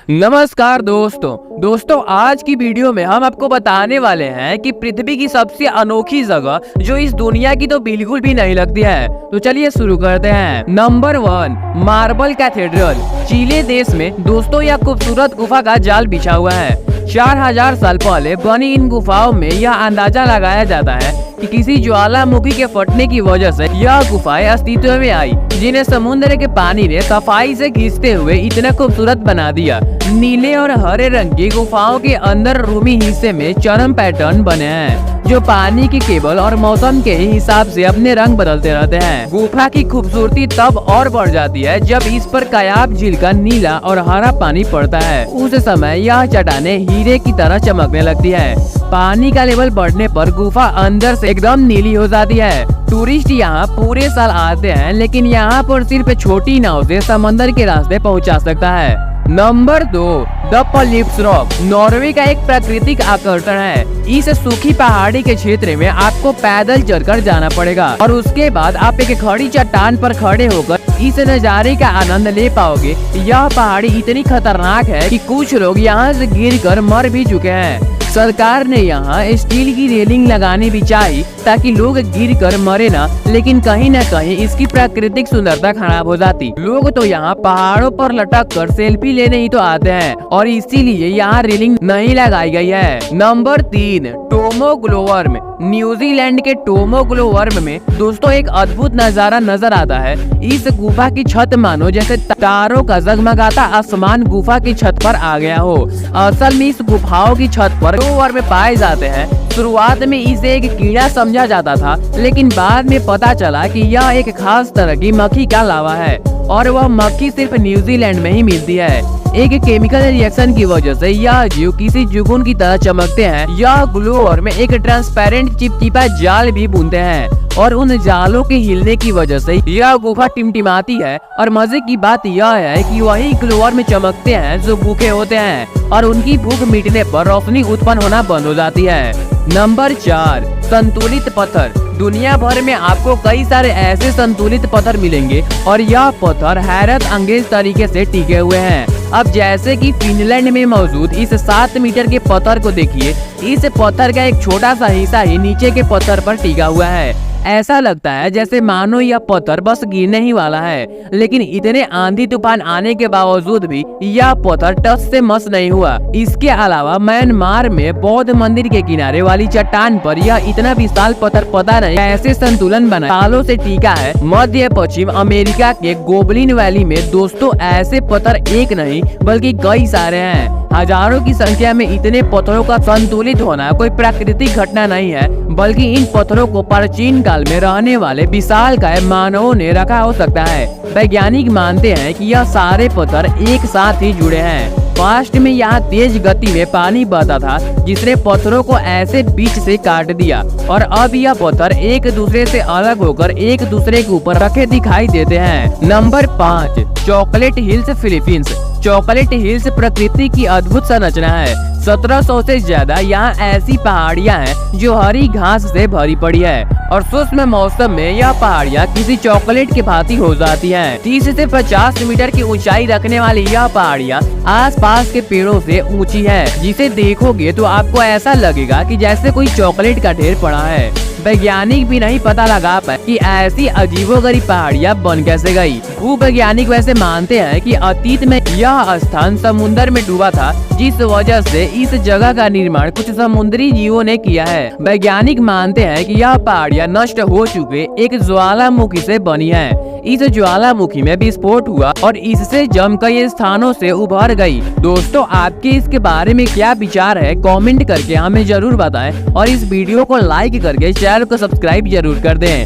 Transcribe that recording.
नमस्कार दोस्तों आज की वीडियो में हम आपको बताने वाले हैं कि पृथ्वी की सबसे अनोखी जगह जो इस दुनिया की तो बिल्कुल भी नहीं लगती है। तो चलिए शुरू करते हैं। Number 1, marble cathedral. चिली देश में दोस्तों यह खूबसूरत गुफा का जाल बिछा हुआ है। 4000 साल पहले बनी इन गुफाओं में यह अंदाजा लगाया जाता है कि किसी ज्वालामुखी के फटने की वजह से यह गुफाएं अस्तित्व में आई, जिन्हें समुद्र के पानी ने सफाई से खींचते हुए इतना खूबसूरत बना दिया। नीले और हरे रंग की गुफाओं के अंदर रूमी हिस्से में चरम पैटर्न बने हैं जो पानी की केबल और मौसम के हिसाब से अपने रंग बदलते रहते हैं। गुफा की खूबसूरती तब और बढ़ जाती है जब इस पर कायाब झील का नीला और हरा पानी पड़ता है। उस समय यह चट्टानें हीरे की तरह चमकने लगती है। पानी का लेवल बढ़ने पर गुफा अंदर से एकदम नीली हो जाती है। टूरिस्ट यहाँ पूरे साल आते हैं, लेकिन यहाँ पर सिर्फ छोटी नाव से समंदर के रास्ते पहुँचा सकता है। Number 2, the Pulpit Rock. Norway का एक प्राकृतिक आकर्षण है। इस सूखी पहाड़ी के क्षेत्र में आपको पैदल चलकर जाना पड़ेगा और उसके बाद आप एक खड़ी चट्टान पर खड़े होकर इस नज़ारे का आनंद ले पाओगे। यह पहाड़ी इतनी खतरनाक है कि कुछ लोग यहाँ से गिरकर मर भी चुके हैं। सरकार ने यहाँ स्टील की रेलिंग लगानी भी चाहिए ताकि लोग गिर कर मरे ना, लेकिन कहीं न कहीं इसकी प्राकृतिक सुंदरता खराब हो जाती। लोग तो यहाँ पहाड़ों पर लटक कर सेल्फी लेने ही तो आते हैं और इसीलिए यहाँ रेलिंग नहीं लगाई गई है। Number 3, Tomo glowworm. न्यूजीलैंड के टोमो ग्लोवर्म में दोस्तों एक अद्भुत नजारा नजर आता है। इस गुफा की छत मानो जैसे तारों का जगमगाता आसमान गुफा की छत पर आ गया हो। असल में इस गुफाओं की छत पर ग्लोवर्म पाए जाते हैं। शुरुआत में इसे एक कीड़ा समझा जाता था, लेकिन बाद में पता चला कि यह एक खास तरह की मक्खी का लावा है और वह मक्खी सिर्फ न्यूजीलैंड में ही मिलती है। एक केमिकल रिएक्शन की वजह से यह जीव किसी जुगुन की तरह चमकते हैं। यह ग्लोवर में एक ट्रांसपेरेंट चिपचिपा जाल भी बुनते हैं और उन जालों के हिलने की वजह से यह गुफा टिमटिमाती है। और मजे की बात यह है कि वही ग्लोवर में चमकते हैं जो भूखे होते हैं और उनकी भूख मिटने पर रोशनी उत्पन्न होना बंद हो जाती है। नंबर 4, संतुलित पत्थर। दुनिया भर में आपको कई सारे ऐसे संतुलित पत्थर मिलेंगे और यह पत्थर हैरत अंगेज तरीके से टिके हुए हैं। अब जैसे कि फिनलैंड में मौजूद इस 7 मीटर के पत्थर को देखिए। इस पत्थर का एक छोटा सा हिस्सा ही नीचे के पत्थर पर टिका हुआ है। ऐसा लगता है जैसे मानो यह पत्थर बस गिरने ही वाला है, लेकिन इतने आंधी तूफान आने के बावजूद भी यह पत्थर टस से मस नहीं हुआ। इसके अलावा म्यांमार में बौद्ध मंदिर के किनारे वाली चट्टान पर यह इतना विशाल पत्थर पता नहीं कैसे संतुलन बना सालों से टिका है। मध्य पश्चिम अमेरिका के गोबलिन वैली में दोस्तों ऐसे पत्थर एक नहीं बल्कि कई सारे हैं। हजारों की संख्या में इतने पत्थरों का संतुलित होना कोई प्राकृतिक घटना नहीं है, बल्कि इन पत्थरों को प्राचीन काल में रहने वाले विशालकाय मानवों ने रखा हो सकता है। वैज्ञानिक मानते हैं कि यह सारे पत्थर एक साथ ही जुड़े हैं। पास्ट में यहाँ तेज गति में पानी बहता था, जिसने पत्थरों को ऐसे बीच से काट दिया और अब यह पत्थर एक दूसरे से अलग होकर एक दूसरे के ऊपर रखे दिखाई देते हैं। Number 5, chocolate hills, Philippines. Chocolate hills प्रकृति की अद्भुत संरचना है। 1700 से ज्यादा यहाँ ऐसी पहाड़ियाँ हैं जो हरी घास से भरी पड़ी है और शुष्क मौसम में यह पहाड़ियाँ किसी चॉकलेट के भांति हो जाती हैं। 30 से 50 मीटर की ऊंचाई रखने वाली यह पहाड़ियाँ आसपास के पेड़ों से ऊंची है, जिसे देखोगे तो आपको ऐसा लगेगा कि जैसे कोई चॉकलेट का ढेर पड़ा है। वैज्ञानिक भी नहीं पता लगा पाए कि ऐसी अजीबोगरीब पहाड़ियाँ बन कैसे गई। भूवैज्ञानिक वैसे मानते हैं कि अतीत में यह स्थान समुद्र में डूबा था, जिस वजह से इस जगह का निर्माण कुछ समुद्री जीवों ने किया है। वैज्ञानिक मानते हैं कि यह पहाड़ियाँ नष्ट हो चुके एक ज्वालामुखी से बनी है। इस ज्वालामुखी में विस्फोट हुआ और इससे जम कई स्थानों से उभर गई। दोस्तों आपके इसके बारे में क्या विचार है, कमेंट करके हमें जरूर बताएं और इस वीडियो को लाइक करके चैनल को सब्सक्राइब जरूर कर दें।